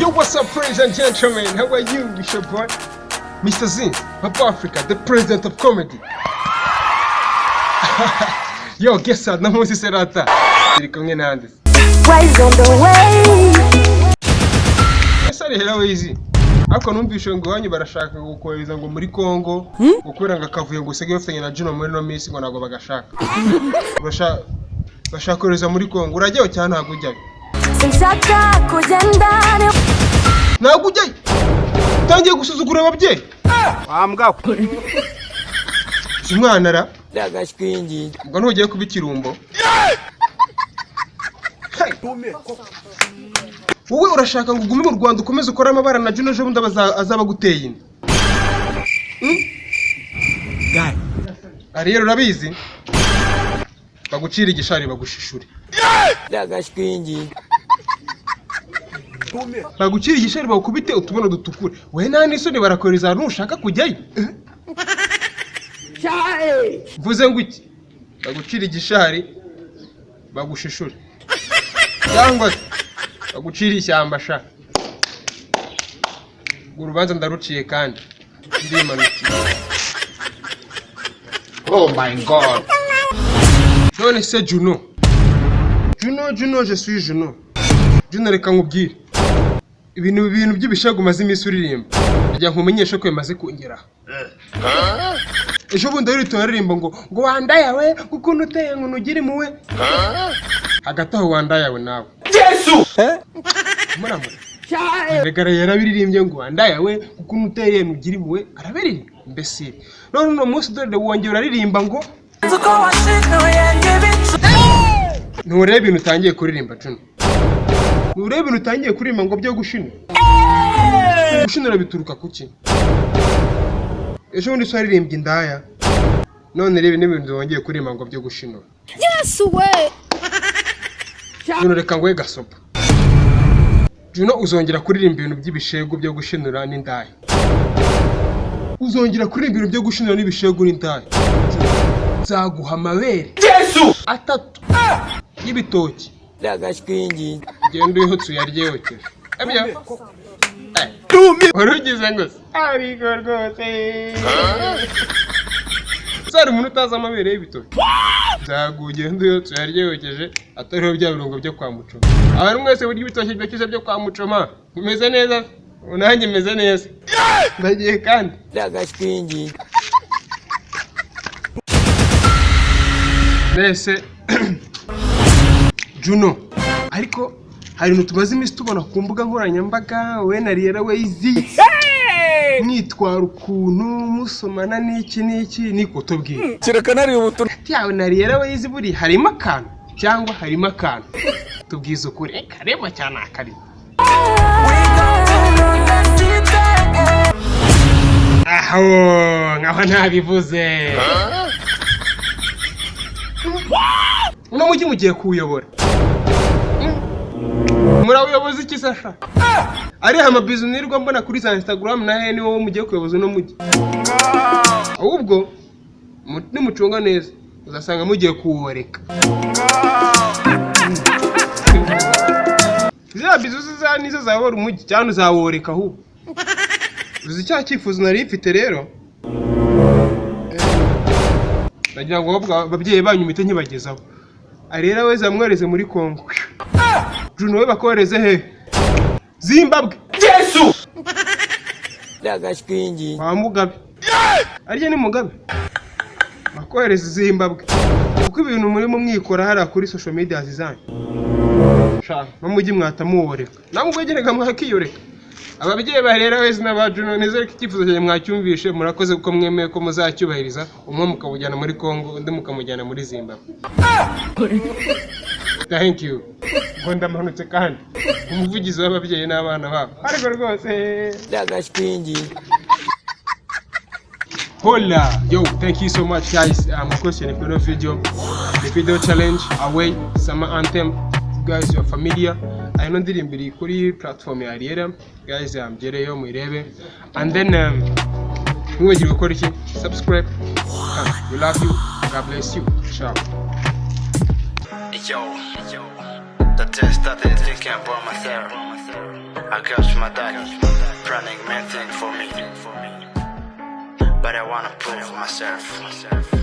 Yo, what's up, ladies and gentlemen? How are you? It's your boy, Mr. Zin, Papa Africa, the president of comedy. Yo, guess what? Namusi serata. Iri kumwe nande. Rise on the way. Esa rero wizi. Ako numvishe ngo wanyu barashaka gukohereza ngo muri Kongo, gukorera ngakavuye ngo usege bafitanye na Juno muri no miss ngo nago bagashaka. Bashaka kohereza muri Kongo. Urajyayo cyane ntago ujyayo. Sinshaka kugenda. Ntago ujyayo. Tangiye gusuzugura ababyeyi. Wambwa. Umwana ra. Ndagashwingi. Ngo ntugiye kuba ikirumbo. Wowe urashaka ngo ugume mu Rwanda ukomeze ukora amabara na Juno bundi azaba guteye indi. Ari rero urabizi bagucira igishari bagushishure. Ndagashwingi. Bagucira igishari bakubite utubono dutukure. We nta n'isoni barakoreza ahantu ushaka kujyayo. Mvuze ngo iki? Bagucira igishari bagushishure. Cyangwa bagucira ishyamba sha. Urubanza ndaruciye kandi ndimanukiye. Oh my god. None se Juno, je suis Juno. Juno reka nkubwire. Ibintu by'ibishago maze iminsi uririmba. Ajya nkumenyesha ko yamaze kongera. Ejo bundi rero turaririmba ngo wandaya we ukuntu uteye ngo nugire muwe. Hagati aho wandaya we nawe. Yesu! Muramura. Mbegara yarabiririmbye ngo wandaya we ukuntu uteye nugire muwe arabiririmba mbese. None no munsi dore wongera uraririmba ngo nturebe ibintu utangiye kuririmba Juno. Nturebe ibintu utangiye kuririmba ngo byo gushina. Gushinira bituruka kuki? Ejo bundi saririmbye indaya. None rebe n'ibintu wongeye kuririmba ngo byo gushina. Yes we. Juno reka ngo gasopa. Juno uzongera kuririmba ibintu by'ibishego byo gushinura n'indaya. Uzongera kuririmba ibintu byo gushinura n'ibishego n'indaya. Zaguha amabere. Yesu! Atatu. Y'ibitoki. Ndagashwingi. Genda uho tuyarye yokeje. Ebya. Warugize ngo ariko rwose. Sari umuntu utaza amabere y'ibitoki. Zagugenda uho tuyarye yokeje atariho bya birungo byo kwa Mucoma. Abantu mwese burya ibitoki byokeje byo kwa Mucoma. Umeze neza? Unanjye meze neza. Ndagiye kandi. Ndagashwingi. Nese Juno ariko hari ibintu tumaze iminsi tubona ku mbuga nkoranyambaga we na Riera Wayizi mwitwara ukuntu musomana n'iki niko tubwiye Kirekana ari ubutumwa yawe na Riera Wayizi buri harimo akantu cyangwa harimo akantu tubwiza ukuri kareba cyane akari aho ngaho ntabivuze uno mujyi mugiye kuwuyobora murabuyobozi iki sasha ari amabizu nirwa mbona kuri Instagram na hene wowe mugiye kuyoboza uno mujyi ahubwo nimucunga neza uzasanga mugiye kuworeka za bizu nizo zabora umujyi cyane uzaworeka ahubwo uzi cya cyifuzo nari mfite rero nagira ngo ababyeyi banyu mite nkibagezaho arera we zamwereze muri Kongo Juno we bakoreze he Zimbabwe Yesu Ndagashwingi wa Mugabe arije ni Mugabe bakoreze Zimbabwe kuko ibintu muri mu mwikora hari kuri social media zizanye sha no mujyi mwatamuworeka namwe gwegerega mwakiyoreka ababyeyi barera wese n'aba Juno nizere ko ikifuzo cyanyu mwacyumvishe murakoze kuko mwemeye ko muzacyubahiriza umwe mukabujyana muri Kongo undi mukamujyana muri Zimbabwe. Thank you. Gonda manutse kandi umuvugizi w'ababyeyi n'abana babo ariko rwose Ndagashwingi. Hola, yo, thank you so much guys. I'm question in the video. The video challenge away summer anthem. You guys are familiar. I know ndirimbiri kuri platform ya Riera. Guys, amgereyo mwirebe. And then mwegire gukora iki? Subscribe. We love you. God bless you. Ciao. Yo, the test started thinking about myself. I got my daddy planning many things for me, but I wanna prove myself.